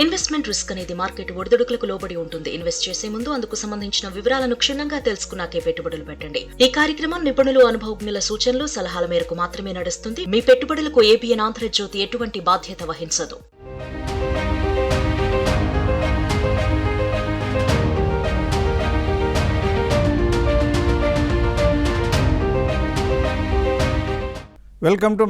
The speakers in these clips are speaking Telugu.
ఇన్వెస్ట్మెంట్ రిస్క్ అనేది మార్కెట్ ఒడిదుడుకులకు లోబడి ఉంటుంది. ఇన్వెస్ట్ చేసే ముందు అందుకు సంబంధించిన వివరాలను క్షుణ్ణంగా తెలుసుకున్నాకే పెట్టుబడులు పెట్టండి. ఈ కార్యక్రమం నిపుణులు, అనుభవజ్ఞుల సూచనలు, సలహాల మేరకు మాత్రమే నడుస్తుంది. మీ పెట్టుబడులకు ఏబిఎన్ ఆంధ్రజ్యోతి ఎటువంటి బాధ్యత వహించదు. వెల్కమ్ టు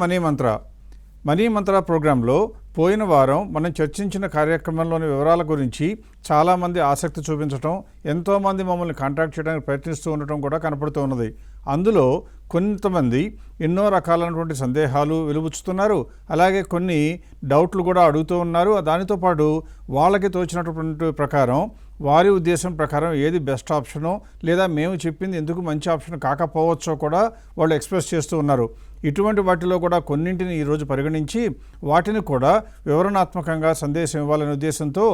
మనీ మంత్ర ప్రోగ్రాంలో పోయిన వారం మనం చర్చించిన కార్యక్రమంలోని వివరాల గురించి చాలామంది ఆసక్తి చూపించడం, ఎంతోమంది మమ్మల్ని కాంటాక్ట్ చేయడానికి ప్రయత్నిస్తూ ఉండటం కూడా కనపడుతూ ఉన్నది. అందులో కొంతమంది ఎన్నో రకాలైనటువంటి సందేహాలు వెలువచ్చుతున్నారు, అలాగే కొన్ని డౌట్లు కూడా అడుగుతూ ఉన్నారు. దానితో పాటు వాళ్ళకి తోచినటువంటి ప్రకారం, వారి ఉద్దేశం ప్రకారం ఏది బెస్ట్ ఆప్షనో లేదా మేము చెప్పింది ఎందుకు మంచి ఆప్షన్ కాకపోవచ్చో కూడా వాళ్ళు ఎక్స్ప్రెస్ చేస్తూ ఉన్నారు. ఇటువంటి వాటిలో కూడా కొన్నింటిని ఈరోజు పరిగణించి వాటిని కూడా వివరణాత్మకంగా సందేశం ఇవ్వాలనే ఉద్దేశంతో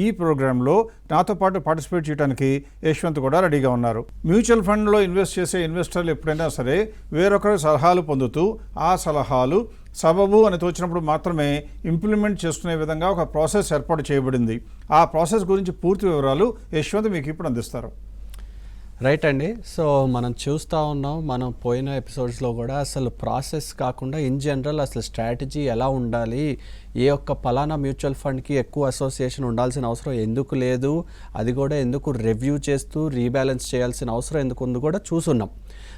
ఈ ప్రోగ్రాంలో నాతో పాటు పార్టిసిపేట్ చేయడానికి యశ్వంత్ కూడా రెడీగా ఉన్నారు. మ్యూచువల్ ఫండ్లో ఇన్వెస్ట్ చేసే ఇన్వెస్టర్లు ఎప్పుడైనా సరే వేరొకరి సలహాలు పొందుతూ ఆ సలహాలు సబబు అని తోచినప్పుడు మాత్రమే ఇంప్లిమెంట్ చేసుకునే విధంగా ఒక ప్రాసెస్ ఏర్పాటు చేయబడింది. ఆ ప్రాసెస్ గురించి పూర్తి వివరాలు యశ్వంత్ మీకు ఇప్పుడు అందిస్తారు. రైట్ అండి. సో మనం చూస్తూ ఉన్నాం, మనం పోయిన ఎపిసోడ్స్లో కూడా అసలు ప్రాసెస్ కాకుండా ఇన్ జనరల్ అసలు స్ట్రాటజీ ఎలా ఉండాలి, ఏ ఒక్క పలానా మ్యూచువల్ ఫండ్కి ఎక్కువ అసోసియేషన్ ఉండాల్సిన అవసరం ఎందుకు లేదు, అది కూడా ఎందుకు రివ్యూ చేస్తూ రీబ్యాలెన్స్ చేయాల్సిన అవసరం ఎందుకు ఉంది కూడా చూసున్నాం.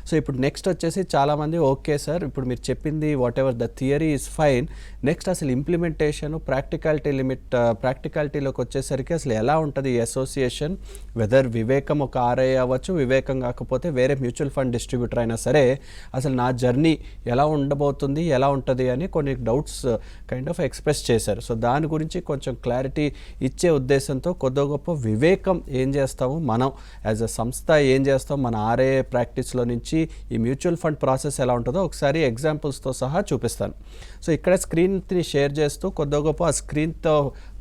సో ఇప్పుడు నెక్స్ట్ వచ్చేసి చాలామంది ఓకే సార్, ఇప్పుడు మీరు చెప్పింది what ever the theory is fine, next అసలు ఇంప్లిమెంటేషన్ ప్రాక్టికాలిటీలోకి వచ్చేసరికి అసలు ఎలా ఉంటుంది ఈ అసోసియేషన్, వెదర్ వివేకం ఒక ఆర్ఐ అవ్వచ్చు, వివేకం కాకపోతే వేరే మ్యూచువల్ ఫండ్ డిస్ట్రిబ్యూటర్ అయినా సరే అసలు నా జర్నీ ఎలా ఉండబోతుంది, ఎలా ఉంటుంది అని కొన్ని డౌట్స్ కైండ్ ఆఫ్ ఎక్స్ప్రెస్ చేశారు. సో దాని గురించి కొంచెం క్లారిటీ ఇచ్చే ఉద్దేశంతో కొద్ది గొప్ప వివేకం ఏం చేస్తాము, మనం యాజ్ అ సంస్థ ఏం చేస్తాం, మన ఆర్ఐ ప్రాక్టీస్లో నుంచి ఈ మ్యూచువల్ ఫండ్ ప్రాసెస్ ఎలా ఉంటుందో ఒకసారి ఎగ్జాంపుల్స్తో సహా చూపిస్తాను. సో ఇక్కడ స్క్రీన్ని షేర్ చేస్తూ కొద్ది గొప్ప ఆ స్క్రీన్తో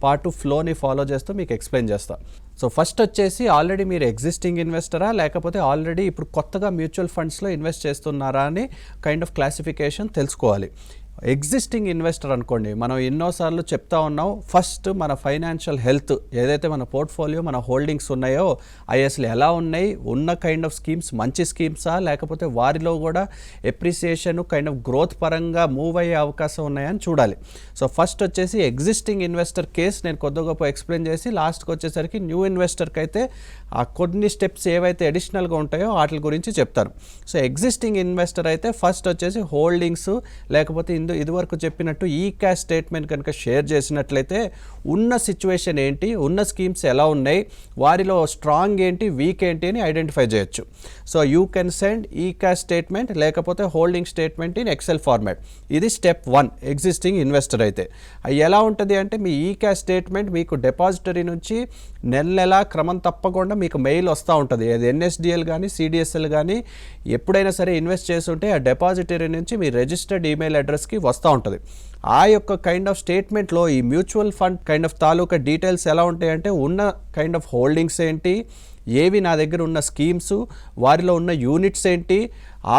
పాటు ఫ్లోని ఫాలో చేస్తూ మీకు ఎక్స్ప్లెయిన్ చేస్తాను. సో ఫస్ట్ వచ్చేసి ఆల్రెడీ మీరు ఎగ్జిస్టింగ్ ఇన్వెస్టరా లేకపోతే ఆల్రెడీ ఇప్పుడు కొత్తగా మ్యూచువల్ ఫండ్స్లో ఇన్వెస్ట్ చేస్తున్నారా అని కైండ్ ఆఫ్ క్లాసిఫికేషన్ తెలుసుకోవాలి. ఎగ్జిస్టింగ్ ఇన్వెస్టర్ అనుకోండి, మనం ఎన్నోసార్లు చెప్తా ఉన్నాం, ఫస్ట్ మన ఫైనాన్షియల్ హెల్త్ ఏదైతే మన పోర్ట్ఫోలియో మన హోల్డింగ్స్ ఉన్నాయో అవి అసలు ఎలా ఉన్నాయి, ఉన్న కైండ్ ఆఫ్ స్కీమ్స్ మంచి స్కీమ్సా లేకపోతే వారిలో కూడా ఎప్రిసియేషన్ కైండ్ ఆఫ్ గ్రోత్ పరంగా మూవ్ అయ్యే అవకాశం ఉన్నాయని చూడాలి. సో ఫస్ట్ వచ్చేసి ఎగ్జిస్టింగ్ ఇన్వెస్టర్ కేస్ నేను కొద్ది గొప్ప ఎక్స్ప్లెయిన్ చేసి లాస్ట్కి వచ్చేసరికి న్యూ ఇన్వెస్టర్కి అయితే ఆ కొన్ని స్టెప్స్ ఏవైతే అడిషనల్గా ఉంటాయో వాటి గురించి చెప్తాను. సో ఎగ్జిస్టింగ్ ఇన్వెస్టర్ అయితే ఫస్ట్ వచ్చేసి హోల్డింగ్స్ లేకపోతే ఇదివరకు చెప్పినట్టు ఈ క్యాష్ స్టేట్మెంట్ కనుక షేర్ చేసినట్లయితే ఉన్న సిచ్యువేషన్ ఏంటి, ఉన్న స్కీమ్స్ ఎలా ఉన్నాయి, వారిలో స్ట్రాంగ్ ఏంటి, వీక్ ఏంటి అని ఐడెంటిఫై చేయొచ్చు. సో యూ కెన్ సెండ్ ఈ క్యాష్ స్టేట్మెంట్ లేకపోతే holding statement in Excel format. ఇది స్టెప్ 1 ఎగ్జిస్టింగ్ ఇన్వెస్టర్ అయితే. ఎలా ఉంటుంది అంటే మీ ఈ క్యాష్ స్టేట్మెంట్ మీకు డిపాజిటరీ నుంచి నెల క్రమం తప్పకుండా మీకు మెయిల్ వస్తూ ఉంటుంది. అది ఎన్ఎస్డిఎల్ కానీ సిడిఎస్ఎల్ కానీ ఎప్పుడైనా సరే ఇన్వెస్ట్ చేస్తుంటే ఆ డిపాజిటరీ నుంచి మీ రిజిస్టర్డ్ ఈమెయిల్ అడ్రస్కి వస్తూ ఉంటుంది. ఆ యొక్క కైండ్ ఆఫ్ స్టేట్మెంట్లో ఈ mutual fund kind of taluka details ఎలా ఉంటాయంటే ఉన్న కైండ్ ఆఫ్ హోల్డింగ్స్ ఏంటి, ఏవి నా దగ్గర ఉన్న స్కీమ్స్, వారిలో ఉన్న యూనిట్స్ ఏంటి,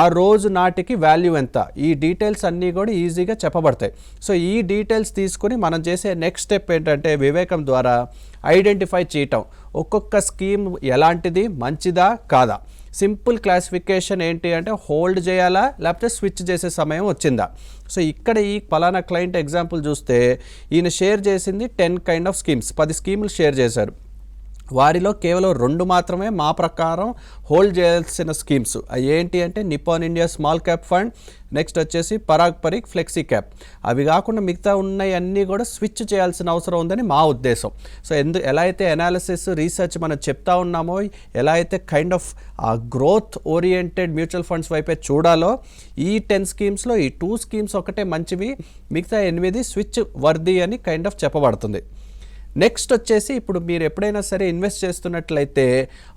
ఆ రోజు నాటికి వాల్యూ ఎంత, ఈ డీటెయిల్స్ అన్నీ కూడా ఈజీగా చెప్పబడతాయి. సో ఈ డీటెయిల్స్ తీసుకుని మనం చేసే నెక్స్ట్ స్టెప్ ఏంటంటే వివేకం ద్వారా ఐడెంటిఫై చేయటం, ఒక్కొక్క స్కీమ్ ఎలాంటిది, మంచిదా కాదా. సింపుల్ క్లాసిఫికేషన్ ఏంటి అంటే హోల్డ్ చేయాలా లేకపోతే స్విచ్ చేసే సమయం వచ్చిందా. సో ఇక్కడ ఈ పలానా క్లయింట్ ఎగ్జాంపుల్ చూస్తే ఈయన షేర్ చేసింది 10 కైండ్ ఆఫ్ స్కీమ్స్, 10 స్కీములు షేర్ చేశారు. వారిలో కేవలం 2 మాత్రమే మా ప్రకారం హోల్డ్ చేయాల్సిన స్కీమ్స్. అవి ఏంటి అంటే Nippon India small cap fund, next వచ్చేసి పరాగ్ పరీక్ ఫ్లెక్సీ క్యాప్. అవి కాకుండా మిగతా ఉన్నవన్నీ కూడా స్విచ్ చేయాల్సిన అవసరం ఉందని మా ఉద్దేశం. సో ఎలా అయితే అనాలిసిస్ రీసెర్చ్ మనం చెప్తా ఉన్నామో, ఎలా అయితే కైండ్ ఆఫ్ ఆ గ్రోత్ ఓరియంటెడ్ మ్యూచువల్ ఫండ్స్ వైపే చూడాలో, ఈ 10 స్కీమ్స్లో ఈ 2 స్కీమ్స్ ఒకటే మంచివి, మిగతా 8 స్విచ్ వర్ది అని కైండ్ ఆఫ్ చెప్పబడుతుంది. నెక్స్ట్ వచ్చేసి ఇప్పుడు మీరు ఎప్పుడైనా సరే ఇన్వెస్ట్ చేస్తున్నట్లయితే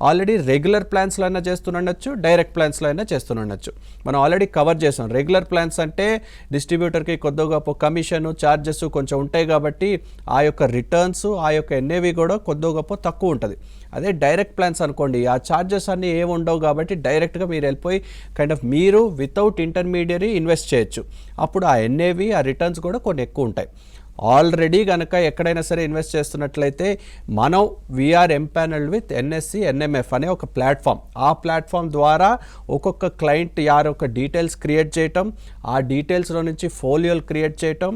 ఆల్రెడీ రెగ్యులర్ ప్లాన్స్లో అయినా చేస్తుండొచ్చు, డైరెక్ట్ ప్లాన్స్లో అయినా చేస్తుండొచ్చు. మనం ఆల్రెడీ కవర్ చేసాం. రెగ్యులర్ ప్లాన్స్ అంటే డిస్ట్రిబ్యూటర్కి కొద్దిగా గొప్ప కమిషన్ ఛార్జెస్ కొంచెం ఉంటాయి కాబట్టి ఆ యొక్క రిటర్న్స్ ఆ యొక్క ఎన్ఏవి కూడా కొద్దిగా గొప్ప తక్కువ ఉంటుంది. అదే డైరెక్ట్ ప్లాన్స్ అనుకోండి, ఆ ఛార్జెస్ అన్నీ ఏమి ఉండవు కాబట్టి డైరెక్ట్గా మీరు వెళ్ళిపోయి కైండ్ ఆఫ్ మీరు వితౌట్ ఇంటర్మీడియరీ ఇన్వెస్ట్ చేయొచ్చు. అప్పుడు ఆ ఎన్ఏవి ఆ రిటర్న్స్ కూడా కొన్ని ఎక్కువ ఉంటాయి. ఆల్రెడీ కనుక ఎక్కడైనా సరే ఇన్వెస్ట్ చేస్తున్నట్లయితే మనం వీఆర్ ఎంపానల్డ్ విత్ ఎన్ఎస్సి ఎన్ఎంఎఫ్ అనే ఒక ప్లాట్ఫామ్. ఆ ప్లాట్ఫామ్ ద్వారా ఒక్కొక్క క్లయింట్ యొక్క డీటెయిల్స్ క్రియేట్ చేయటం, ఆ డీటెయిల్స్లో నుంచి ఫోలియోలు క్రియేట్ చేయటం,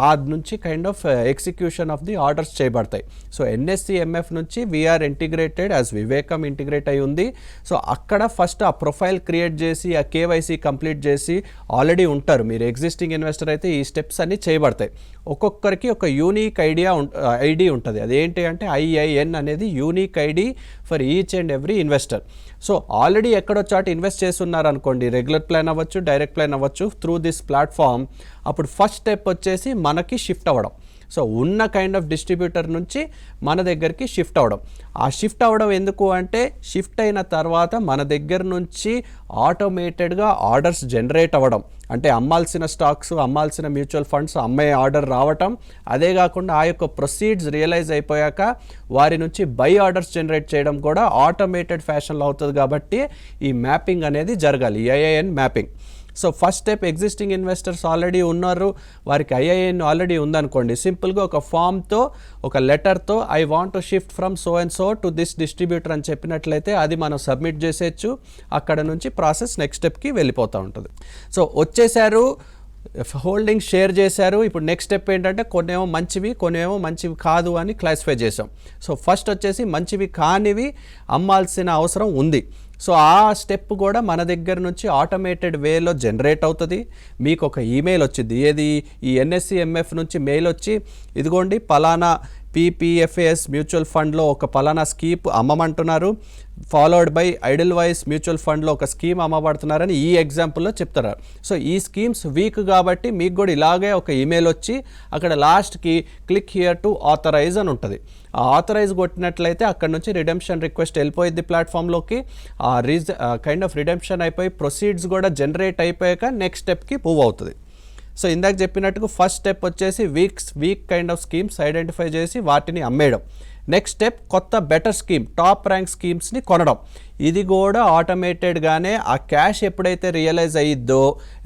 ఆ నుంచి kind of execution of the orders చేయబడతాయి. సో ఎన్ఎస్సి ఎంఎఫ్ నుంచి వీఆర్ ఇంటిగ్రేటెడ్ యాజ్ వివేకం ఇంటిగ్రేట్ అయి ఉంది. సో అక్కడ ఫస్ట్ ఆ ప్రొఫైల్ క్రియేట్ చేసి ఆ కేవైసీ కంప్లీట్ చేసి ఆల్రెడీ ఉంటారు. మీరు ఎగ్జిస్టింగ్ ఇన్వెస్టర్ అయితే ఈ స్టెప్స్ అన్నీ చేయబడతాయి. ఒక్కొక్కరికి ఒక యూనిక్ ఐడి ఉంటుంది. అదేంటి అంటే ఐఐఎన్ అనేది unique ID for each and every investor. So already ఎక్కడో చాటు ఇన్వెస్ట్ చేస్తున్నారు అనుకోండి, రెగ్యులర్ ప్లాన్ అవ్వచ్చు, డైరెక్ట్ ప్లాన్ అవ్వచ్చు, త్రూ దిస్ ప్లాట్ఫామ్ అప్పుడు ఫస్ట్ స్టెప్ వచ్చేసి మనకి షిఫ్ట్ అవ్వడం. సో ఉన్న కైండ్ ఆఫ్ డిస్ట్రిబ్యూటర్ నుంచి మన దగ్గరికి షిఫ్ట్ అవ్వడం. ఆ షిఫ్ట్ అవ్వడం ఎందుకు అంటే షిఫ్ట్ అయిన తర్వాత మన దగ్గర నుంచి ఆటోమేటెడ్గా ఆర్డర్స్ జనరేట్ అవ్వడం. అంటే అమ్మాల్సిన స్టాక్స్, అమ్మాల్సిన మ్యూచువల్ ఫండ్స్ అమ్మే ఆర్డర్ రావటం, అదే కాకుండా ఆ యొక్క ప్రొసీడ్స్ రియలైజ్ అయిపోయాక వారి నుంచి బై ఆర్డర్స్ జనరేట్ చేయడం కూడా ఆటోమేటెడ్ ఫ్యాషన్లో అవుతుంది. కాబట్టి ఈ మ్యాపింగ్ అనేది జరగాలి, IIN mapping. So first step existing investors already ఉన్నారు, వారికి ఐఐఎన్ ఆల్రెడీ ఉందనుకోండి, సింపుల్గా ఒక ఫామ్తో ఒక లెటర్తో I want to shift from so and so to this distributor అని చెప్పినట్లయితే అది మనం సబ్మిట్ చేసేయచ్చు. అక్కడ నుంచి ప్రాసెస్ నెక్స్ట్ స్టెప్కి వెళ్ళిపోతూ ఉంటుంది. సో వచ్చేసారు, హోల్డింగ్ షేర్ చేశారు. ఇప్పుడు నెక్స్ట్ స్టెప్ ఏంటంటే కొన్నేమో మంచివి, కొన్నేమో మంచివి కాదు అని క్లాసిఫై చేసాం. సో ఫస్ట్ వచ్చేసి మంచివి కానివి అమ్మాల్సిన అవసరం ఉంది. సో ఆ స్టెప్ కూడా మన దగ్గర నుంచి ఆటోమేటెడ్ వేలో జనరేట్ అవుతుంది. మీకు ఒక ఈమెయిల్ వచ్చింది, ఏది ఈ ఎన్ఎస్సి ఎంఎఫ్ నుంచి మెయిల్ వచ్చి ఇదిగోండి పలానా పీపీఎఫ్ఏఎస్ మ్యూచువల్ ఫండ్లో ఒక పలానా స్కీమ్ అమ్మమంటున్నారు, ఫాలోడ్ బై ఐడిల్ వైస్ మ్యూచువల్ ఫండ్లో ఒక స్కీమ్ అమ్మబడుతున్నారని ఈ ఎగ్జాంపుల్లో చెప్తారు. సో ఈ స్కీమ్స్ వీక్ కాబట్టి మీకు కూడా ఇలాగే ఒక ఈమెయిల్ వచ్చి అక్కడ లాస్ట్కి క్లిక్ హియర్ టు ఆథరైజ్ అని ఉంటుంది. ఆ ఆథరైజ్ కొట్టినట్లయితే అక్కడ నుంచి రిడెంప్షన్ రిక్వెస్ట్ వెళ్ళిపోయింది ప్లాట్ఫామ్లోకి. ఆ కైండ్ ఆఫ్ రిడెంప్షన్ అయిపోయి ప్రొసీడ్స్ కూడా జనరేట్ అయిపోయాక నెక్స్ట్ స్టెప్కి మూవ్ అవుతుంది. సో ఇందాక చెప్పినట్టుగా ఫస్ట్ స్టెప్ వచ్చేసి week kind of schemes identify చేసి వాటిని అమ్మేయడం. నెక్స్ట్ స్టెప్ కొత్త బెటర్ స్కీమ్, టాప్ ర్యాంక్ స్కీమ్స్ని కొనడం. ఇది కూడా ఆటోమేటెడ్గానే ఆ క్యాష్ ఎప్పుడైతే రియలైజ్ అయ్యిద్దో,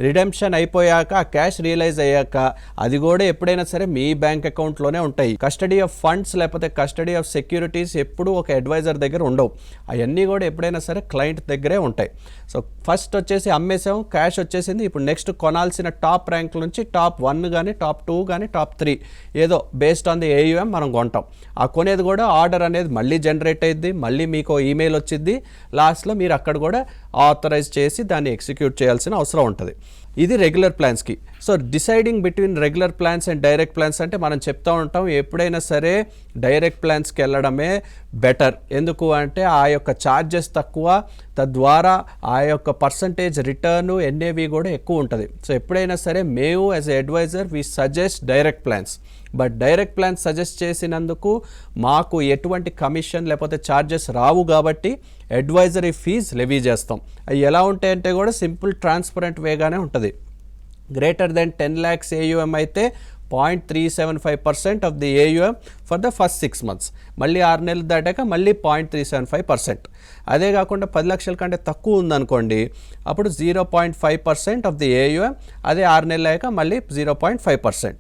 రిడెంప్షన్ అయిపోయాక ఆ క్యాష్ రియలైజ్ అయ్యాక అది కూడా ఎప్పుడైనా సరే మీ బ్యాంక్ అకౌంట్లోనే ఉంటాయి. కస్టడీ ఆఫ్ ఫండ్స్ లేకపోతే కస్టడీ ఆఫ్ సెక్యూరిటీస్ ఎప్పుడు ఒక అడ్వైజర్ దగ్గర ఉండవు. అవన్నీ కూడా ఎప్పుడైనా సరే క్లయింట్ దగ్గరే ఉంటాయి. సో ఫస్ట్ వచ్చేసి అమ్మేసాం, క్యాష్ వచ్చేసింది. ఇప్పుడు నెక్స్ట్ కొనాల్సిన టాప్ ర్యాంక్ నుంచి టాప్ 1 కానీ టాప్ 2 కానీ టాప్ 3 ఏదో బేస్డ్ ఆన్ ది ఏయుఎం మనం కొంటాం. ఆ కొనేది కూడా ఆర్డర్ అనేది మళ్ళీ జనరేట్ అయ్యిద్ది, మళ్ళీ మీకు ఈమెయిల్ వచ్చింది, లాస్ట్లో మీరు అక్కడ కూడా ఆథరైజ్ చేసి దాన్ని ఎగ్జిక్యూట్ చేయాల్సిన అవసరం ఉంటుంది. ఇది రెగ్యులర్ ప్లాన్స్కి. So deciding between regular plans and direct plans అంటే మనం చెప్తూ ఉంటాం ఎప్పుడైనా సరే డైరెక్ట్ ప్లాన్స్కి వెళ్ళడమే బెటర్. ఎందుకు అంటే ఆ యొక్క ఛార్జెస్ తక్కువ, తద్వారా ఆ యొక్క పర్సంటేజ్ రిటర్ను ఎన్ఏవి కూడా ఎక్కువ ఉంటుంది. సో ఎప్పుడైనా సరే మేము as a advisor we suggest direct plans. But direct plans suggest చేసినందుకు మాకు ఎటువంటి కమిషన్ లేకపోతే ఛార్జెస్ రావు కాబట్టి అడ్వైజరీ ఫీజ్ లెవీ చేస్తాం. అవి ఎలా ఉంటాయంటే కూడా సింపుల్ ట్రాన్స్పరెంట్ వేగానే ఉంటుంది. గ్రేటర్ దెన్ 10 lakhs AUM అయితే 0.375% of the AUM for the first 6 months. మళ్ళీ 6 నెలలు దాటాక మళ్ళీ 0.375%. అదే కాకుండా 10 లక్షల కంటే తక్కువ ఉందనుకోండి అప్పుడు 0.5% ఆఫ్ ది AUM. అదే 6 నెలలు అయ్యాక మళ్ళీ 0.5%.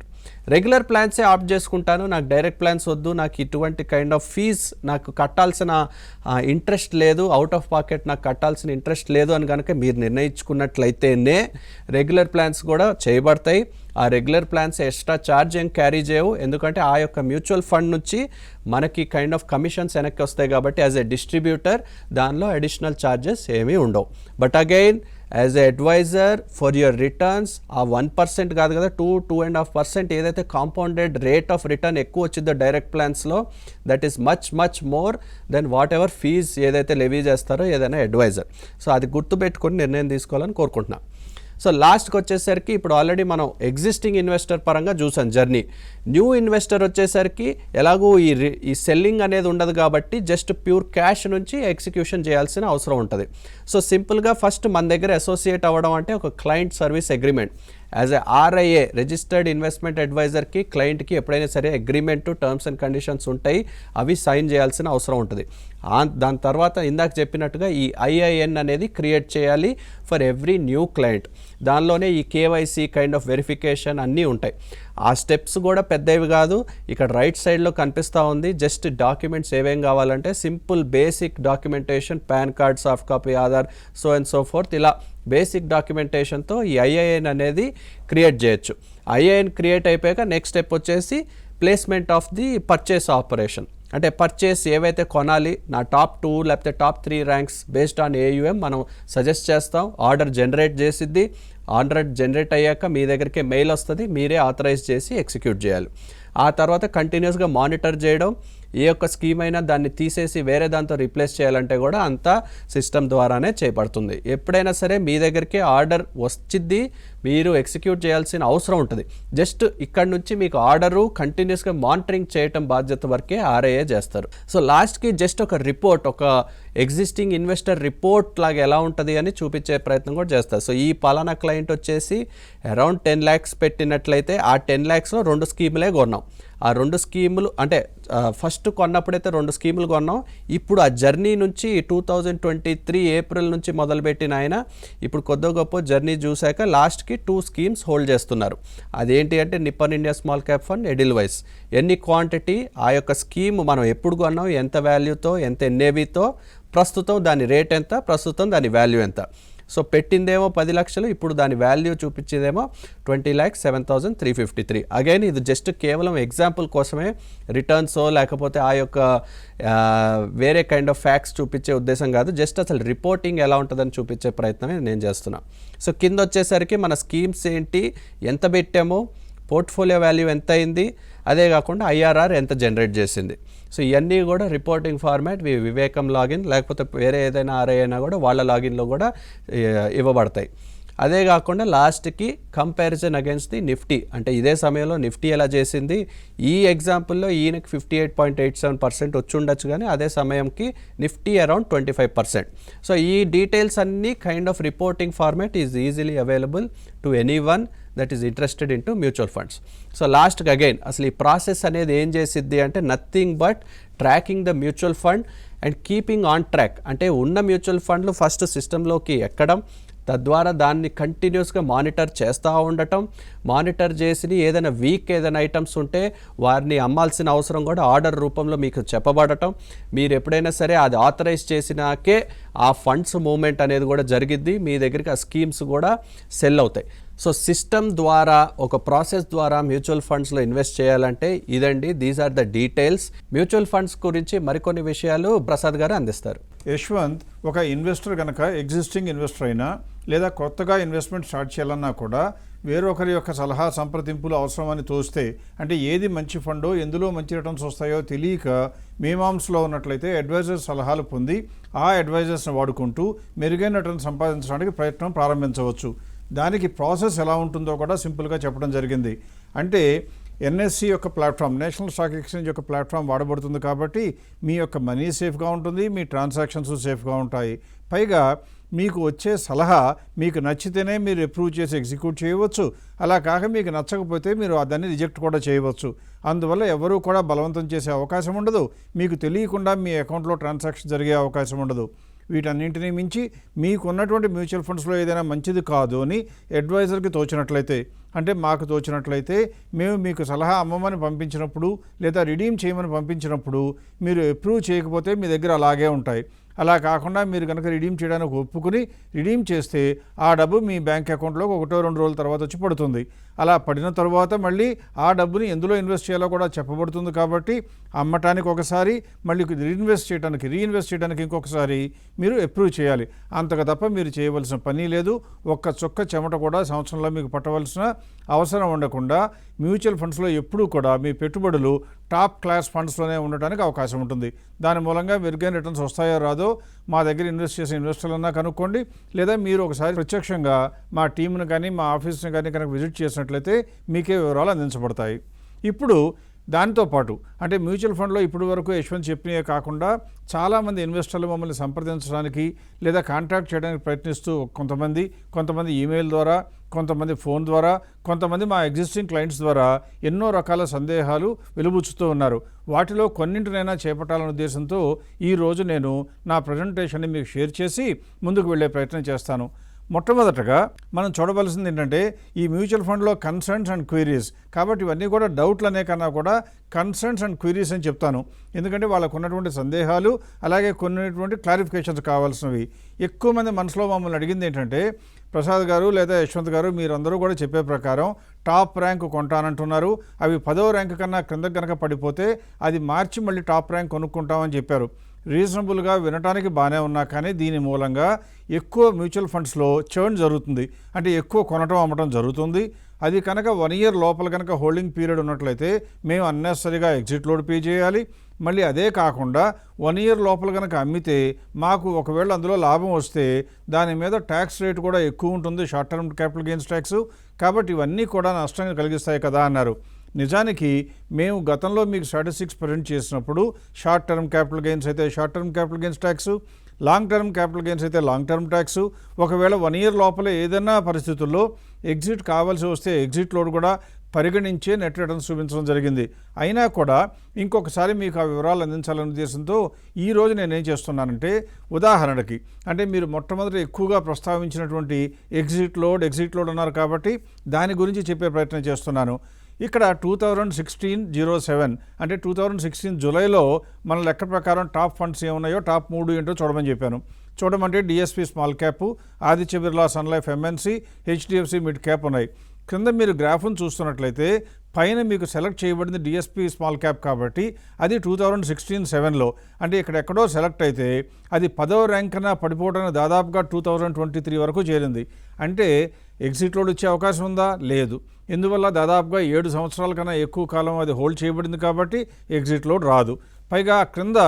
రెగ్యులర్ ప్లాన్సే ఆప్ట్ చేసుకుంటాను, నాకు డైరెక్ట్ ప్లాన్స్ వద్దు, నాకు ఇటువంటి కైండ్ ఆఫ్ ఫీజ్ నాకు కట్టాల్సిన ఇంట్రెస్ట్ లేదు, అవుట్ ఆఫ్ పాకెట్ నాకు కట్టాల్సిన ఇంట్రెస్ట్ లేదు అని కనుక మీరు నిర్ణయించుకున్నట్లయితేనే రెగ్యులర్ ప్లాన్స్ కూడా చేయబడతాయి. ఆ రెగ్యులర్ ప్లాన్స్ ఎక్స్ట్రా ఛార్జ్ ఏం క్యారీ చేయవు, ఎందుకంటే ఆ యొక్క మ్యూచువల్ ఫండ్ నుంచి మనకి కైండ్ ఆఫ్ కమిషన్స్ వెనక్కి వస్తాయి కాబట్టి యాజ్ ఎ డిస్ట్రిబ్యూటర్ దానిలో అడిషనల్ ఛార్జెస్ ఏమీ ఉండవు. But again as a advisor for your returns ఆ 1% కాదు కదా 2.5% ఏదైతే కాంపౌండెడ్ రేట్ ఆఫ్ రిటర్న్ ఎక్కువ వచ్చిందో డైరెక్ట్ ప్లాన్స్లో that is much more than whatever fees ఏదైతే లెవీ చేస్తారో ఏదైనా అడ్వైజర్. సో అది గుర్తుపెట్టుకొని నిర్ణయం తీసుకోవాలని కోరుకుంటున్నాను. సో లాస్ట్కి వచ్చేసరికి ఇప్పుడు ఆల్రెడీ మనం ఎగ్జిస్టింగ్ ఇన్వెస్టర్ పరంగా చూసాం జర్నీ. న్యూ ఇన్వెస్టర్ వచ్చేసరికి ఎలాగూ ఈ సెల్లింగ్ అనేది ఉండదు కాబట్టి జస్ట్ ప్యూర్ క్యాష్ నుంచి ఎగ్జిక్యూషన్ చేయాల్సిన అవసరం ఉంటుంది. సో సింపుల్గా ఫస్ట్ మన దగ్గర అసోసియేట్ అవ్వడం అంటే ఒక client service agreement. As a RIA registered investment అడ్వైజర్కి క్లయింట్కి ఎప్పుడైనా సరే అగ్రిమెంటు టర్మ్స్ అండ్ కండిషన్స్ ఉంటాయి, అవి సైన్ చేయాల్సిన అవసరం ఉంటుంది. దాని తర్వాత ఇందాక చెప్పినట్టుగా ఈ IIN అనేది క్రియేట్ చేయాలి ఫర్ ఎవ్రీ న్యూ క్లయింట్. దానిలోనే ఈ KYC కైండ్ ఆఫ్ వెరిఫికేషన్ అన్నీ ఉంటాయి. ఆ స్టెప్స్ కూడా పెద్దవి కాదు. ఇక్కడ రైట్ సైడ్లో కనిపిస్తూ ఉంది. జస్ట్ డాక్యుమెంట్స్ ఏమేం కావాలంటే simple basic documentation, PAN card, soft copy, Aadhaar, so and so forth, ఇలా బేసిక్ డాక్యుమెంటేషన్తో ఈ ఐఐఎన్ అనేది క్రియేట్ చేయొచ్చు. ఐఐఎన్ క్రియేట్ అయిపోయాక నెక్స్ట్ స్టెప్ వచ్చేసి placement of the purchase operation. అంటే పర్చేస్ ఏవైతే కొనాలి, నా టాప్ 2 లేకపోతే top 3 ranks based on AUM మనం సజెస్ట్ చేస్తాం. ఆర్డర్ జనరేట్ చేసిద్ది. ఆర్డర్ జనరేట్ అయ్యాక మీ దగ్గరికి మెయిల్ వస్తుంది, మీరే ఆథరైజ్ చేసి ఎగ్జిక్యూట్ చేయాలి. ఆ తర్వాత కంటిన్యూస్గా మానిటర్ చేయడం, ఏ ఒక్క స్కీమ్ అయినా దాన్ని తీసేసి వేరే దాంతో రీప్లేస్ చేయాలంటే కూడా అంతా సిస్టమ్ ద్వారానే చేయబడుతుంది. ఎప్పుడైనా సరే మీ దగ్గరికి ఆర్డర్ వచ్చిద్ది, మీరు ఎగ్జిక్యూట్ చేయాల్సిన అవసరం ఉంటుంది. జస్ట్ ఇక్కడ నుంచి మీకు ఆర్డరు కంటిన్యూస్గా మానిటరింగ్ చేయటం బాధ్యత వరకే ఆర్ఐఏ చేస్తారు. సో లాస్ట్కి జస్ట్ ఒక రిపోర్ట్, ఒక ఎగ్జిస్టింగ్ ఇన్వెస్టర్ రిపోర్ట్ లాగా ఎలా ఉంటుంది అని చూపించే ప్రయత్నం కూడా చేస్తారు. సో ఈ పలానా క్లయింట్ వచ్చేసి అరౌండ్ 10 lakhs పెట్టినట్లయితే ఆ 10 lakhsలో 2 స్కీములే కొన్నాం. ఆ 2 స్కీములు అంటే ఫస్ట్ కొన్నప్పుడైతే 2 స్కీములు కొన్నాం. ఇప్పుడు ఆ జర్నీ నుంచి 2023 ఏప్రిల్ నుంచి మొదలుపెట్టిన ఆయన ఇప్పుడు కొద్ది గొప్ప జర్నీ చూశాక లాస్ట్కి 2 స్కీమ్స్ హోల్డ్ చేస్తున్నారు. అదేంటి అంటే Nippon India small cap fund, Edelweiss. ఎన్ని క్వాంటిటీ, ఆ యొక్క స్కీమ్ మనం ఎప్పుడు కొన్నాం, ఎంత వాల్యూతో, ఎంత ఎన్ఏవితో, ప్రస్తుతం దాని రేట్ ఎంత, ప్రస్తుతం దాని వాల్యూ ఎంత. సో పెట్టిందేమో 10 లక్షలు, ఇప్పుడు దాని వాల్యూ చూపించేదేమో 20,07,353. అగైన్ ఇది జస్ట్ కేవలం ఎగ్జాంపుల్ కోసమే, రిటర్న్సో లేకపోతే ఆ యొక్క వేరే కైండ్ ఆఫ్ ఫ్యాక్ట్స్ చూపించే ఉద్దేశం కాదు. జస్ట్ అసలు రిపోర్టింగ్ ఎలా ఉంటుందని చూపించే ప్రయత్నమే నేను చేస్తున్నా. సో కింద వచ్చేసరికి మన స్కీమ్స్ ఏంటి, ఎంత పెట్టామో, పోర్ట్ఫోలియో వాల్యూ ఎంత అయింది, అదే కాకుండా ఐఆర్ఆర్ ఎంత జనరేట్ చేసింది. సో ఇవన్నీ కూడా రిపోర్టింగ్ ఫార్మాట్ వివేకం లాగిన్ లేకపోతే వేరే ఏదైనా ఆర్ఐ అయినా కూడా వాళ్ళ లాగిన్లో కూడా ఇవ్వబడతాయి. అదే కాకుండా లాస్ట్కి కంపారిజన్ అగైన్స్ ది నిఫ్టీ, అంటే ఇదే సమయంలో నిఫ్టీ ఎలా చేసింది. ఈ ఎగ్జాంపుల్లో ఈయనకి 58.87% వచ్చి ఉండొచ్చు, కానీ అదే సమయంకి నిఫ్టీ అరౌండ్ 25%. సో ఈ డీటెయిల్స్ అన్నీ kind of reporting format is easily available to anyone that is interested in to mutual funds. So లాస్ట్కి అగైన్ అసలు ఈ ప్రాసెస్ అనేది ఏం చేసిద్ది అంటే nothing but tracking the mutual fund and keeping on track. అంటే ఉన్న మ్యూచువల్ ఫండ్లు ఫస్ట్ సిస్టంలోకి ఎక్కడం, తద్వారా దాన్ని కంటిన్యూస్గా మానిటర్ చేస్తూ ఉండటం, మానిటర్ చేసి ఏదైనా వీక్ ఏదైనా ఐటమ్స్ ఉంటే వారిని అమ్మాల్సిన అవసరం కూడా ఆర్డర్ రూపంలో మీకు చెప్పబడటం. మీరు ఎప్పుడైనా సరే అది ఆథరైజ్ చేసినాకే ఆ ఫండ్స్ మూవ్మెంట్ అనేది కూడా జరిగిద్ది, మీ దగ్గరికి ఆ స్కీమ్స్ కూడా సెల్ అవుతాయి. సో సిస్టమ్ ద్వారా, ఒక ప్రాసెస్ ద్వారా మ్యూచువల్ ఫండ్స్లో ఇన్వెస్ట్ చేయాలంటే ఇదండి, these are the details. Mutual funds గురించి మరికొన్ని విషయాలు ప్రసాద్ గారు అందిస్తారు. యశ్వంత్, ఒక ఇన్వెస్టర్ కనుక ఎగ్జిస్టింగ్ ఇన్వెస్టర్ అయినా లేదా కొత్తగా ఇన్వెస్ట్మెంట్ స్టార్ట్ చేయాలన్నా కూడా వేరొకరి యొక్క సలహా సంప్రదింపులు అవసరమని తోస్తే, అంటే ఏది మంచి ఫండో, ఎందులో మంచి రిటర్న్స్ వస్తాయో తెలియక మీమాంస్లో ఉన్నట్లయితే అడ్వైజర్స్ సలహాలు పొంది ఆ అడ్వైజర్స్ని వాడుకుంటూ మెరుగైన రిటర్న్ సంపాదించడానికి ప్రయత్నం ప్రారంభించవచ్చు. దానికి ప్రాసెస్ ఎలా ఉంటుందో కూడా సింపుల్గా చెప్పడం జరిగింది. అంటే ఎన్ఎస్సి యొక్క ప్లాట్ఫామ్, నేషనల్ స్టాక్ ఎక్స్చేంజ్ యొక్క ప్లాట్ఫామ్ వాడబడుతుంది కాబట్టి మీ యొక్క మనీ సేఫ్గా ఉంటుంది, మీ ట్రాన్సాక్షన్స్ సేఫ్గా ఉంటాయి. పైగా మీకు వచ్చే సలహా మీకు నచ్చితేనే మీరు అప్రూవ్ చేసి ఎగ్జిక్యూట్ చేయవచ్చు, అలా కాక మీకు నచ్చకపోతే మీరు దాన్ని రిజెక్ట్ కూడా చేయవచ్చు. అందువల్ల ఎవరూ కూడా బలవంతం చేసే అవకాశం ఉండదు, మీకు తెలియకుండా మీ అకౌంట్లో ట్రాన్సాక్షన్ జరిగే అవకాశం ఉండదు. వీటన్నింటినీ మించి మీకున్నటువంటి మ్యూచువల్ ఫండ్స్లో ఏదైనా మంచిది కాదు అని అడ్వైజర్కి తోచినట్లయితే, అంటే మాకు తోచినట్లయితే మేము మీకు సలహా అమ్మమని పంపించినప్పుడు లేదా రిడీమ్ చేయమని పంపించినప్పుడు మీరు అప్రూవ్ చేయకపోతే మీ దగ్గర అలాగే ఉంటాయి. అలా కాకుండా మీరు కనుక రిడీమ్ చేయడానికి ఒప్పుకుని రిడీమ్ చేస్తే ఆ డబ్బు మీ బ్యాంక్ అకౌంట్లోకి 1-2 రోజుల తర్వాత వచ్చి పడుతుంది. అలా పడిన తర్వాత మళ్ళీ ఆ డబ్బుని ఎందులో ఇన్వెస్ట్ చేయాలో కూడా చెప్పబడుతుంది. కాబట్టి అమ్మటానికి ఒకసారి, మళ్ళీ రీఇన్వెస్ట్ చేయడానికి ఇంకొకసారి మీరు అప్రూవ్ చేయాలి. అంతకు తప్ప మీరు చేయవలసిన పని లేదు. ఒక్క చుక్క చెమట కూడా సంవత్సరంలో మీకు పట్టవలసిన అవసరం ఉండకుండా మ్యూచువల్ ఫండ్స్లో ఎప్పుడూ కూడా మీ పెట్టుబడులు టాప్ క్లాస్ ఫండ్స్లోనే ఉండటానికి అవకాశం ఉంటుంది. దాని మూలంగా మెరుగైన రిటర్న్స్ వస్తాయో రాదో మా దగ్గర ఇన్వెస్ట్ చేసే ఇన్వెస్టర్లన్నా కనుక్కోండి, లేదా మీరు ఒకసారి ప్రత్యక్షంగా మా టీంను కానీ మా ఆఫీస్ని కానీ కనుక విజిట్ చేసినట్లయితే మీకే వివరాలు అందించబడతాయి. ఇప్పుడు దానితో పాటు అంటే మ్యూచువల్ ఫండ్లో ఇప్పటి వరకు యశ్వంత్ చెప్పినవే కాకుండా చాలామంది ఇన్వెస్టర్లు మమ్మల్ని సంప్రదించడానికి లేదా కాంటాక్ట్ చేయడానికి ప్రయత్నిస్తూ కొంతమంది ఈమెయిల్ ద్వారా, కొంతమంది ఫోన్ ద్వారా, కొంతమంది మా ఎగ్జిస్టింగ్ క్లయింట్స్ ద్వారా ఎన్నో రకాల సందేహాలు వెలుబుచ్చుతూ ఉన్నారు. వాటిలో కొన్నింటినైనా చేపట్టాలనే ఉద్దేశంతో ఈరోజు నేను నా ప్రజెంటేషన్ని మీకు షేర్ చేసి ముందుకు వెళ్ళే ప్రయత్నం చేస్తాను. మొట్టమొదటగా మనం చూడవలసింది ఏంటంటే ఈ మ్యూచువల్ ఫండ్లో కన్సర్న్స్ అండ్ క్వైరీస్. కాబట్టి ఇవన్నీ కూడా డౌట్లు అనే కన్నా కూడా కన్సర్న్స్ అండ్ క్వైరీస్ అని చెప్తాను. ఎందుకంటే వాళ్ళకు ఉన్నటువంటి సందేహాలు అలాగే కొన్నిటువంటి క్లారిఫికేషన్స్ కావాల్సినవి. ఎక్కువ మంది మనసులో మమ్మల్ని అడిగింది ఏంటంటే, ప్రసాద్ గారు లేదా యశ్వంత్ గారు మీరందరూ కూడా చెప్పే ప్రకారం టాప్ ర్యాంక్ కొంటానంటున్నారు, అవి 10వ ర్యాంక్ కన్నా క్రింద కనుక పడిపోతే అది మార్చి మళ్ళీ టాప్ ర్యాంక్ కొనుక్కుంటామని చెప్పారు. రీజనబుల్గా వినటానికి బాగానే ఉన్నా కానీ దీని మూలంగా ఎక్కువ మ్యూచువల్ ఫండ్స్లో చర్న్ జరుగుతుంది. అంటే ఎక్కువ కొనటం అమ్మటం జరుగుతుంది. అది కనుక 1 ఇయర్ లోపల కనుక హోల్డింగ్ పీరియడ్ ఉన్నట్లయితే మేము అన్నెసరీగా ఎగ్జిట్ లోడ్ పే చేయాలి. మళ్ళీ అదే కాకుండా 1 ఇయర్ లోపల కనుక అమ్మితే మాకు ఒకవేళ అందులో లాభం వస్తే దాని మీద ట్యాక్స్ రేట్ కూడా ఎక్కువ ఉంటుంది, short term capital gains tax. కాబట్టి ఇవన్నీ కూడా నష్టం కలిగిస్తాయి కదా అన్నారు. నిజానికి మేము గతంలో మీకు స్టాటిస్టిక్స్ ప్రజెంట్ చేసినప్పుడు షార్ట్ టర్మ్ క్యాపిటల్ గెయిన్స్ అయితే short term capital gains tax, long term capital gains అయితే లాంగ్ టర్మ్ ట్యాక్స్, ఒకవేళ 1 ఇయర్ లోపల ఏదైనా పరిస్థితుల్లో ఎగ్జిట్ కావాల్సి వస్తే ఎగ్జిట్ లోడ్ కూడా పరిగణించే నెట్ రిటర్న్స్ చూపించడం జరిగింది. అయినా కూడా ఇంకొకసారి మీకు ఆ వివరాలు అందించాలనే ఉద్దేశంతో ఈరోజు నేనేం చేస్తున్నానంటే, ఉదాహరణకి అంటే మీరు మొట్టమొదటి ఎక్కువగా ప్రస్తావించినటువంటి ఎగ్జిట్ లోడ్ అన్నారు కాబట్టి దాని గురించి చెప్పే ప్రయత్నం చేస్తున్నాను. ఇక్కడ 2016-07 అంటే 2016 జూలైలో మన లెక్క ప్రకారం టాప్ ఫండ్స్ ఏమున్నాయో టాప్ 3 ఏంటో చూడమని చెప్పాను. చూడమంటే DSP small cap, Aditya Birla Sun Life MNC, HDFC mid cap ఉన్నాయి. కింద మీరు గ్రాఫ్ను చూస్తున్నట్లయితే పైన మీకు సెలెక్ట్ చేయబడింది డిఎస్పి స్మాల్ క్యాప్ కాబట్టి అది 2016-07లో అంటే ఇక్కడెక్కడో సెలెక్ట్ అయితే అది 10వ ర్యాంక్ కన్నా పడిపోవడానికి దాదాపుగా 2023 వరకు చేరింది. అంటే ఎగ్జిట్ లోడ్ వచ్చే అవకాశం ఉందా? లేదు. ఎందువల్ల దాదాపుగా 7 సంవత్సరాల కన్నా ఎక్కువ కాలం అది హోల్డ్ చేయబడింది కాబట్టి ఎగ్జిట్ లోడ్ రాదు. పైగా క్రింద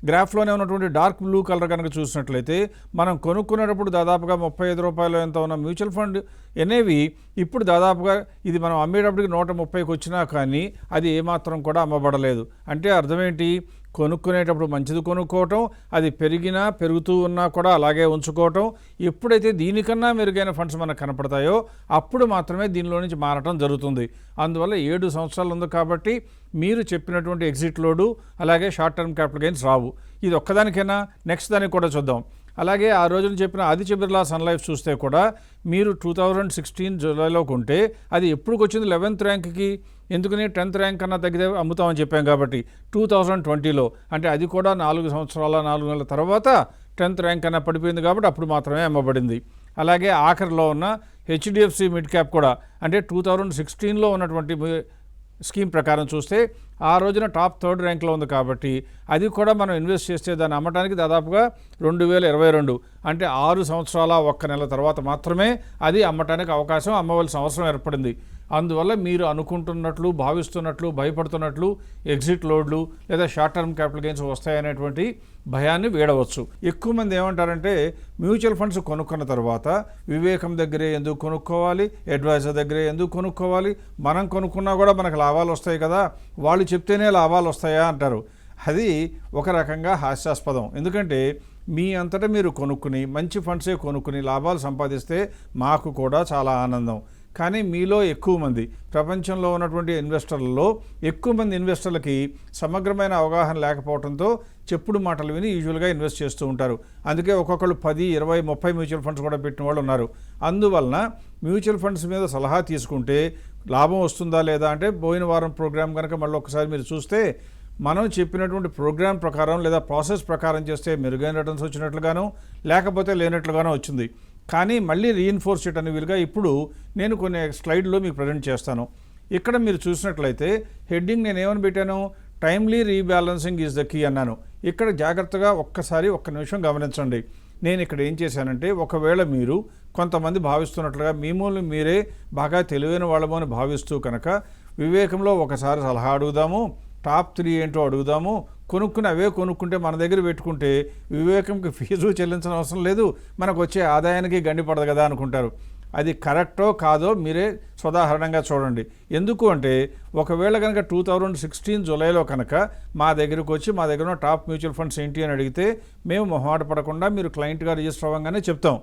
గ్రాఫ్లోనే ఉన్నటువంటి డార్క్ బ్లూ కలర్ కనుక చూసినట్లయితే మనం కొనుక్కునేటప్పుడు దాదాపుగా 35 రూపాయలు ఎంత ఉన్న మ్యూచువల్ ఫండ్ అనేవి ఇప్పుడు దాదాపుగా ఇది మనం అమ్మేటప్పటికి 130కి వచ్చినా కానీ అది ఏమాత్రం కూడా అమ్మబడలేదు. అంటే అర్థమేంటి? కొనుక్కునేటప్పుడు మంచిది కొనుక్కోవటం, అది పెరిగినా పెరుగుతూ ఉన్నా కూడా అలాగే ఉంచుకోవటం. ఎప్పుడైతే దీనికన్నా మెరుగైన ఫండ్స్ మనకు కనపడతాయో అప్పుడు మాత్రమే దీనిలో నుంచి మారటం జరుగుతుంది. అందువల్ల 7 సంవత్సరాలు ఉంది కాబట్టి మీరు చెప్పినటువంటి ఎగ్జిట్ లోడు అలాగే షార్ట్ టర్మ్ క్యాపిటల్ గెయిన్స్ రావు. ఇది ఒక్కదానికైనా నెక్స్ట్ దానికి కూడా చూద్దాం. అలాగే ఆ రోజున చెప్పిన ఆదిత్య బిర్లా సన్ లైఫ్ చూస్తే కూడా మీరు 2016 జూలైలో కొంటే అది ఎప్పుడు వచ్చింది 11th ర్యాంక్కి. ఎందుకని 10th ర్యాంక్ కన్నా తగ్గితే అమ్ముతామని చెప్పాం కాబట్టి 2020లో అంటే అది కూడా 4 సంవత్సరాల 4 నెలల తర్వాత 10th ర్యాంక్ కన్నా పడిపోయింది కాబట్టి అప్పుడు మాత్రమే అమ్మబడింది. అలాగే ఆఖరిలో ఉన్న హెచ్డిఎఫ్సి మిడ్ క్యాప్ కూడా అంటే 2016లో ఉన్నటువంటి స్కీమ్ ప్రకారం చూస్తే ఆ రోజున టాప్ 3rd ర్యాంక్లో ఉంది కాబట్టి అది కూడా మనం ఇన్వెస్ట్ చేస్తే దాన్ని అమ్మటానికి దాదాపుగా 2022 అంటే 6 సంవత్సరాల 1 నెల తర్వాత మాత్రమే అది అమ్మటానికి అవకాశం, అమ్మవలసిన అవసరం ఏర్పడింది. అందువల్ల మీరు అనుకుంటున్నట్లు, భావిస్తున్నట్లు, భయపడుతున్నట్లు ఎగ్జిట్ లోడ్లు లేదా షార్ట్ టర్మ్ క్యాపిటల్ గెయిన్స్ వస్తాయనేటువంటి భయాన్ని వీడవచ్చు. ఎక్కువ మంది ఏమంటారంటే మ్యూచువల్ ఫండ్స్ కొనుక్కున్న తర్వాత వివేకం దగ్గరే ఎందుకు కొనుక్కోవాలి, అడ్వైజర్ దగ్గరే ఎందుకు కొనుక్కోవాలి, మనం కొనుక్కున్నా కూడా మనకు లాభాలు వస్తాయి కదా, వాళ్ళు చెప్తేనే లాభాలు వస్తాయా అంటారు. అది ఒక రకంగా హాస్యాస్పదం. ఎందుకంటే మీ అంతటా మీరు కొనుక్కుని మంచి ఫండ్సే కొనుక్కుని లాభాలు సంపాదిస్తే మాకు కూడా చాలా ఆనందం. కానీ మీలో ఎక్కువ మంది, ప్రపంచంలో ఉన్నటువంటి ఇన్వెస్టర్లలో ఎక్కువ మంది ఇన్వెస్టర్లకి సమగ్రమైన అవగాహన లేకపోవడంతో చెప్పుడు మాటలు విని యూజువల్గా ఇన్వెస్ట్ చేస్తూ ఉంటారు. అందుకే ఒక్కొక్కరు 10, 20, 30 మ్యూచువల్ ఫండ్స్ కూడా పెట్టిన వాళ్ళు ఉన్నారు. అందువలన మ్యూచువల్ ఫండ్స్ మీద సలహా తీసుకుంటే లాభం వస్తుందా లేదా అంటే పోయిన వారం ప్రోగ్రాం కనుక మళ్ళీ ఒకసారి మీరు చూస్తే మనం చెప్పినటువంటి ప్రోగ్రాం ప్రకారం లేదా ప్రాసెస్ ప్రకారం చేస్తే మెరుగైన రిటర్న్స్ వచ్చినట్లుగాను లేకపోతే లేనట్లుగానో వచ్చింది. కానీ మళ్ళీ రీఇన్ఫోర్స్ చేయడానికి వీలుగా ఇప్పుడు నేను కొన్ని స్లైడ్లో మీకు ప్రజెంట్ చేస్తాను. ఇక్కడ మీరు చూసినట్లయితే హెడ్డింగ్ నేను ఏమని పెట్టాను, timely rebalancing is the key అన్నాను. ఇక్కడ జాగ్రత్తగా ఒక్క నిమిషం గమనించండి. నేను ఇక్కడ ఏం చేశానంటే ఒకవేళ మీరు కొంతమంది భావిస్తున్నట్లుగా మిమ్మల్ని మీరే బాగా తెలివైన వాళ్ళమో అని భావిస్తూ కనుక వివేకంలో ఒకసారి సలహా అడుగుదాము, టాప్ 3 ఏంటో అడుగుదాము, కొనుక్కుని అవే కొనుక్కుంటే మన దగ్గర పెట్టుకుంటే వివేకంకి ఫీజు చెల్లించిన అవసరం లేదు, మనకు వచ్చే ఆదాయానికి గండిపడదు కదా అనుకుంటారు. అది కరెక్టో కాదో మీరే స్వదాహరణంగా చూడండి. ఎందుకు అంటే ఒకవేళ కనుక 2016 జూలైలో కనుక మా దగ్గరకు వచ్చి మా దగ్గర ఉన్న టాప్ మ్యూచువల్ ఫండ్స్ ఏంటి అని అడిగితే మేము మొహమాట పడకుండా మీరు క్లయింట్గా రిజిస్టర్ అవ్వగానే చెప్తాం.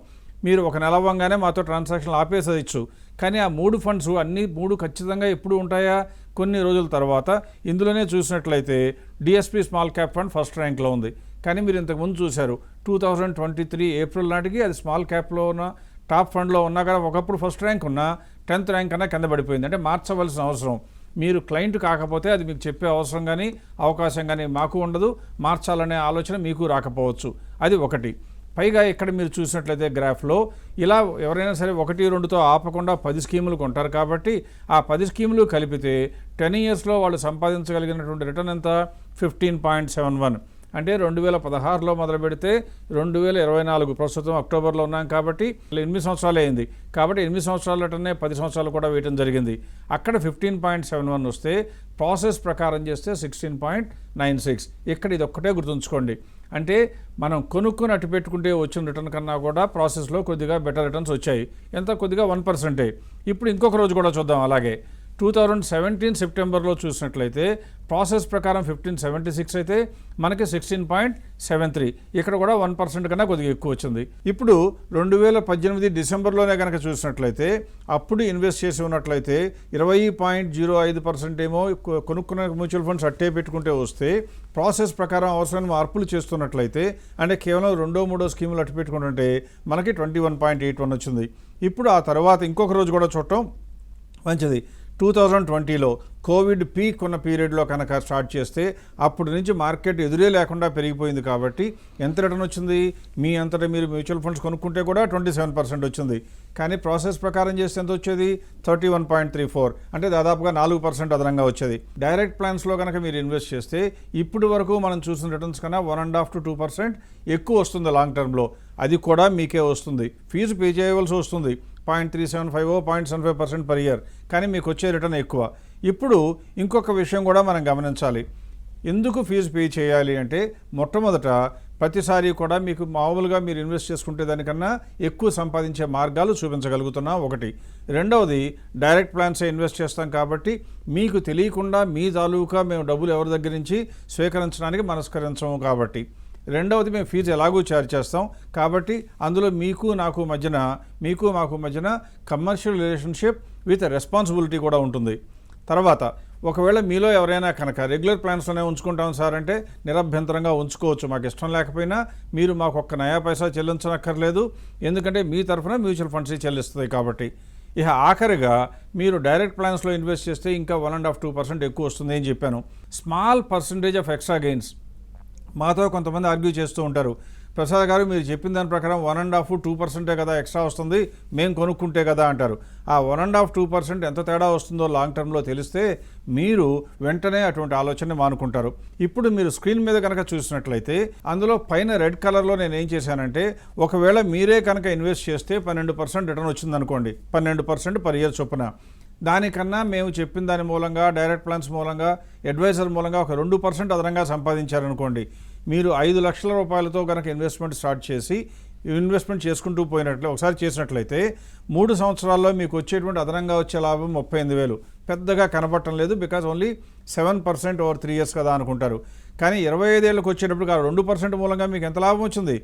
మీరు 1 నెల అవ్వగానే మాతో ట్రాన్సాక్షన్లు ఆపేసేయచ్చు. కానీ ఆ 3 ఫండ్స్ అన్నీ 3 ఖచ్చితంగా ఎప్పుడు ఉంటాయా, కొన్ని రోజుల తర్వాత. ఇందులోనే చూసినట్లయితే DSP small cap fund first ర్యాంక్లో ఉంది. కానీ మీరు ఇంతకుముందు చూశారు 2023 ఏప్రిల్ నాటికి అది స్మాల్ క్యాప్లో ఉన్న టాప్ ఫండ్లో ఉన్నా కూడా ఒకప్పుడు ఫస్ట్ ర్యాంక్ ఉన్నా 10th ర్యాంక్ కన్నా కింద పడిపోయింది. అంటే మార్చవలసిన అవసరం మీరు క్లయింట్ కాకపోతే అది మీకు చెప్పే అవసరం కానీ అవకాశం కానీ మాకు ఉండదు, మార్చాలనే ఆలోచన మీకు రాకపోవచ్చు. అది ఒకటి. పైగా ఇక్కడ మీరు చూసినట్లయితే గ్రాఫ్లో ఇలా ఎవరైనా సరే 1-2తో ఆపకుండా 10 స్కీములు కొంటారు కాబట్టి ఆ 10 స్కీములు కలిపితే 10 ఇయర్స్లో వాళ్ళు సంపాదించగలిగినటువంటి రిటర్న్ ఎంత 15.71. అంటే 2016లో మొదలు పెడితే 2024 ప్రస్తుతం అక్టోబర్లో ఉన్నాం కాబట్టి 8 సంవత్సరాలు అయింది. కాబట్టి 8 సంవత్సరాలటనే 10 సంవత్సరాలు కూడా వేయటం జరిగింది. అక్కడ 15.71 వస్తే ప్రాసెస్ ప్రకారం చేస్తే 16.96. ఇక్కడ ఇది ఒక్కటే గుర్తుంచుకోండి. అంటే మనం కొనుక్కుని అట్టు పెట్టుకుంటే వచ్చిన రిటర్న్ కన్నా కూడా ప్రాసెస్లో కొద్దిగా బెటర్ రిటర్న్స్ వచ్చాయి. ఎంత కొద్దిగా 1%. ఇప్పుడు ఇంకొక రోజు కూడా చూద్దాం. అలాగే 2017 సెప్టెంబర్లో చూసినట్లయితే ప్రాసెస్ ప్రకారం 1576 అయితే మనకి 16.73. ఇక్కడ కూడా 1% కన్నా కొద్దిగా ఎక్కువ వచ్చింది. ఇప్పుడు 2018 డిసెంబర్లోనే కనుక చూసినట్లయితే అప్పుడు ఇన్వెస్ట్ చేసి ఉన్నట్లయితే 20.05% ఏమో కొనుక్కున్న మ్యూచువల్ ఫండ్స్ అట్టే పెట్టుకుంటే వస్తే ప్రాసెస్ ప్రకారం అవసరమైన మార్పులు చేస్తున్నట్లయితే అంటే కేవలం 2-3 స్కీములు అట్టు పెట్టుకుంటుంటే మనకి 21.81 వచ్చింది. ఇప్పుడు ఆ తర్వాత ఇంకొక రోజు కూడా చూడటం మంచిది. 2020లో కోవిడ్ పీక్ ఉన్న పీరియడ్లో కనుక స్టార్ట్ చేస్తే అప్పటి నుంచి మార్కెట్ ఎదురే లేకుండా పెరిగిపోయింది కాబట్టి ఎంత రిటర్న్ వచ్చింది? మీ అంతటా మీరు మ్యూచువల్ ఫండ్స్ కొనుక్కుంటే కూడా 27% వచ్చింది. కానీ ప్రాసెస్ ప్రకారం చేస్తే ఎంత వచ్చేది? 31.34. అంటే దాదాపుగా 4% అదనంగా వచ్చేది. డైరెక్ట్ ప్లాన్స్లో కనుక మీరు ఇన్వెస్ట్ చేస్తే ఇప్పటి వరకు మనం చూసిన రిటర్న్స్ కన్నా 1.5 to 2% ఎక్కువ వస్తుంది లాంగ్ టర్మ్లో. అది కూడా మీకే వస్తుంది. ఫీజు పే చేయవలసి వస్తుంది 0.375 0.75% పర్ ఇయర్. కానీ మీకు వచ్చే రిటర్న్ ఎక్కువ. ఇప్పుడు ఇంకొక విషయం కూడా మనం గమనించాలి. ఎందుకు ఫీజు పే చేయాలి అంటే మొట్టమొదట ప్రతిసారి కూడా మీకు మామూలుగా మీరు ఇన్వెస్ట్ చేసుకుంటే దానికన్నా ఎక్కువ సంపాదించే మార్గాలు చూపించగలుగుతున్నాం ఒకటి. రెండవది డైరెక్ట్ ప్లాన్సే ఇన్వెస్ట్ చేస్తాం కాబట్టి మీకు తెలియకుండా మీ తాలూకా మేము డబ్బులు ఎవరి దగ్గర నుంచి స్వీకరించడానికి మనస్కరించము కాబట్టి. రెండవది మేము ఫీజు ఎలాగూ ఛార్జ్ చేస్తాం కాబట్టి అందులో మీకు మాకు మధ్యన కమర్షియల్ రిలేషన్షిప్ విత్ రెస్పాన్సిబిలిటీ కూడా ఉంటుంది. తర్వాత ఒకవేళ మీలో ఎవరైనా కనుక రెగ్యులర్ ప్లాన్స్లోనే ఉంచుకుంటాం సార్ అంటే నిరభ్యంతరంగా ఉంచుకోవచ్చు. మాకు ఇష్టం లేకపోయినా మీరు మాకు ఒక్క నయా పైసా చెల్లించనక్కర్లేదు. ఎందుకంటే మీ తరఫున మ్యూచువల్ ఫండ్స్ చెల్లిస్తుంది కాబట్టి. ఇక ఆఖరిగా మీరు డైరెక్ట్ ప్లాన్స్లో ఇన్వెస్ట్ చేస్తే ఇంకా 1.5-2% ఎక్కువ వస్తుంది అని చెప్పాను. Small percentage of extra gains. మాతో కొంతమంది ఆర్గ్యూ చేస్తూ ఉంటారు, ప్రసాద్ గారు మీరు చెప్పిన దాని ప్రకారం 1.5-2% కదా ఎక్స్ట్రా వస్తుంది, మేము కొనుక్కుంటే కదా అంటారు. ఆ 1.5-2% ఎంత తేడా వస్తుందో లాంగ్ టర్మ్లో తెలిస్తే మీరు వెంటనే అటువంటి ఆలోచన మానుకుంటారు. ఇప్పుడు మీరు స్క్రీన్ మీద కనుక చూసినట్లయితే అందులో పైన రెడ్ కలర్లో నేను ఏం చేశానంటే ఒకవేళ మీరే కనుక ఇన్వెస్ట్ చేస్తే 12% రిటర్న్ వచ్చిందనుకోండి, 12% పర్ ఇయర్ చొప్పున. దానికన్నా మేము చెప్పిన దాని మూలంగా డైరెక్ట్ ప్లాన్స్ మూలంగా అడ్వైజర్ మూలంగా ఒక 2% అదనంగా సంపాదించారనుకోండి. మీరు 5 లక్షల రూపాయలతో కనుక ఇన్వెస్ట్మెంట్ స్టార్ట్ చేసి ఇన్వెస్ట్మెంట్ చేసుకుంటూ పోయినట్లే ఒకసారి చేసినట్లయితే 3 సంవత్సరాల్లో మీకు వచ్చేటువంటి అదనంగా వచ్చే లాభం 38,000. పెద్దగా కనబడటం లేదు, బికాజ్ ఓన్లీ 7% ఓవర్ 3 ఇయర్స్ కదా అనుకుంటారు. కానీ 25 ఏళ్ళకి వచ్చేటప్పుడు 2% మూలంగా మీకు ఎంత లాభం వచ్చింది?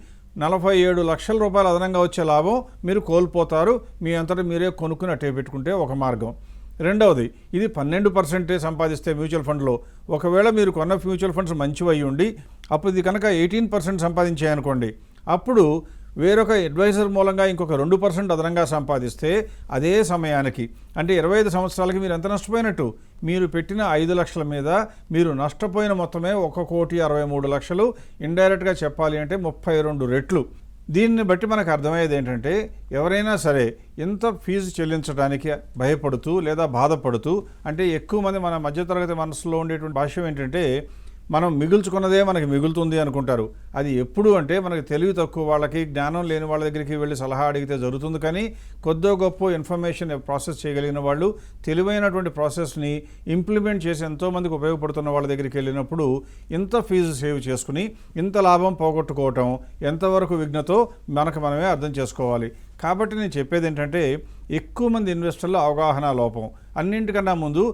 47 లక్షల రూపాయలు అదనంగా వచ్చే లాభం మీరు కోల్పోతారు. మీ అంతటా మీరే కొనుక్కుని అట్టే పెట్టుకుంటే ఒక మార్గం. రెండవది ఇది 12% సంపాదిస్తే మ్యూచువల్ ఫండ్లో ఒకవేళ మీరు కొన్న మ్యూచువల్ ఫండ్స్ మంచివి అయ్యి ఉండి అప్పుడు ఇది కనుక 18% సంపాదించాయనుకోండి, అప్పుడు వేరొక అడ్వైజర్ మూలంగా ఇంకొక 2% అదనంగా సంపాదిస్తే అదే సమయానికి అంటే 25 సంవత్సరాలకి మీరు ఎంత నష్టపోయినట్టు? మీరు పెట్టిన 5 లక్షల మీద మీరు నష్టపోయిన మొత్తమే 1,63,00,000. ఇండైరెక్ట్గా చెప్పాలి అంటే 32 రెట్లు. దీన్ని బట్టి మనకు అర్థమయ్యేది ఏంటంటే ఎవరైనా సరే ఇంత ఫీజు చెల్లించడానికి భయపడుతూ లేదా బాధపడుతూ, అంటే ఎక్కువ మంది మన మధ్యతరగతి మనసులో ఉండేటువంటి భాష్యం ఏంటంటే మనం మిగుల్చుకున్నదే మనకి మిగులుతుంది అనుకుంటారు. అది ఎప్పుడు అంటే మనకి తెలివి తక్కువ వాళ్ళకి, జ్ఞానం లేని వాళ్ళ దగ్గరికి వెళ్ళి సలహా అడిగితే జరుగుతుంది. కానీ కొద్దో గొప్ప ఇన్ఫర్మేషన్ ప్రాసెస్ చేయగలిగిన వాళ్ళు, తెలివైనటువంటి ప్రాసెస్ని ఇంప్లిమెంట్ చేసి ఎంతోమందికి ఉపయోగపడుతున్న వాళ్ళ దగ్గరికి వెళ్ళినప్పుడు ఇంత ఫీజు సేవ్ చేసుకుని ఇంత లాభం పోగొట్టుకోవటం ఎంతవరకు విఘ్నతో మనకు మనమే అర్థం చేసుకోవాలి. కాబట్టి నేను చెప్పేది ఏంటంటే ఎక్కువ మంది ఇన్వెస్టర్ల అవగాహన లోపం. అన్నింటికన్నా ముందు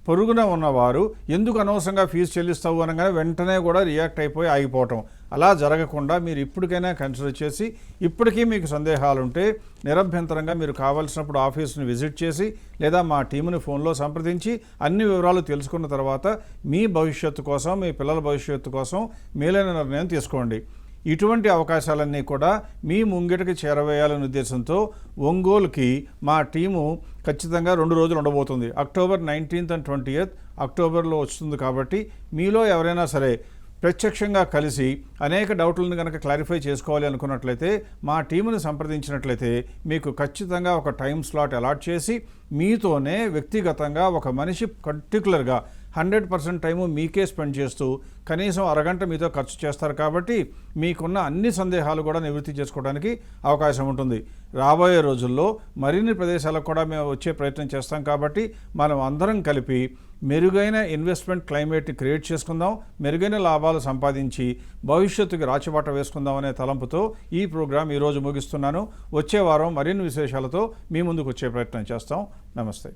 పొరుగున ఉన్నవారు ఎందుకు అనవసరంగా ఫీజు చెల్లిస్తావు అనగానే వెంటనే కూడా రియాక్ట్ అయిపోయి ఆగిపోవటం. అలా జరగకుండా మీరు ఇప్పటికైనా కన్సిడర్ చేసి, ఇప్పటికీ మీకు సందేహాలుంటే నిరభ్యంతరంగా మీరు కావాల్సినప్పుడు ఆఫీస్ని విజిట్ చేసి లేదా మా టీముని ఫోన్లో సంప్రదించి అన్ని వివరాలు తెలుసుకున్న తర్వాత మీ భవిష్యత్తు కోసం, మీ పిల్లల భవిష్యత్తు కోసం మేలైన నిర్ణయం తీసుకోండి. ఇటువంటి అవకాశాలన్నీ కూడా మీ ముంగిటకి చేరవేయాలనే ఉద్దేశంతో ఒంగోలుకి మా టీము ఖచ్చితంగా 2 రోజులు ఉండబోతుంది. అక్టోబర్ 19th and 20th అక్టోబర్లో వస్తుంది. కాబట్టి మీలో ఎవరైనా సరే ప్రత్యక్షంగా కలిసి అనేక డౌట్లను కనుక క్లారిఫై చేసుకోవాలి అనుకున్నట్లయితే మా టీముని సంప్రదించినట్లయితే మీకు ఖచ్చితంగా ఒక టైం స్లాట్ అలాట్ చేసి మీతోనే వ్యక్తిగతంగా ఒక మనిషి పర్టికులర్గా 100% టైము మీకే స్పెండ్ చేస్తూ కనీసం అరగంట మీతో ఖర్చు చేస్తారు. కాబట్టి మీకున్న అన్ని సందేహాలు కూడా నివృత్తి చేసుకోవడానికి అవకాశం ఉంటుంది. రాబోయే రోజుల్లో మరిన్ని ప్రదేశాలకు కూడా మేము వచ్చే ప్రయత్నం చేస్తాం. కాబట్టి మనం అందరం కలిపి మెరుగైన ఇన్వెస్ట్మెంట్ క్లైమేట్ని క్రియేట్ చేసుకుందాం, మెరుగైన లాభాలు సంపాదించి భవిష్యత్తుకి రాచబాట వేసుకుందాం అనే తలంపుతో ఈ ప్రోగ్రాం ఈరోజు ముగిస్తున్నాను. వచ్చే వారం మరిన్ని విశేషాలతో మీ ముందుకు వచ్చే ప్రయత్నం చేస్తాం. నమస్తే.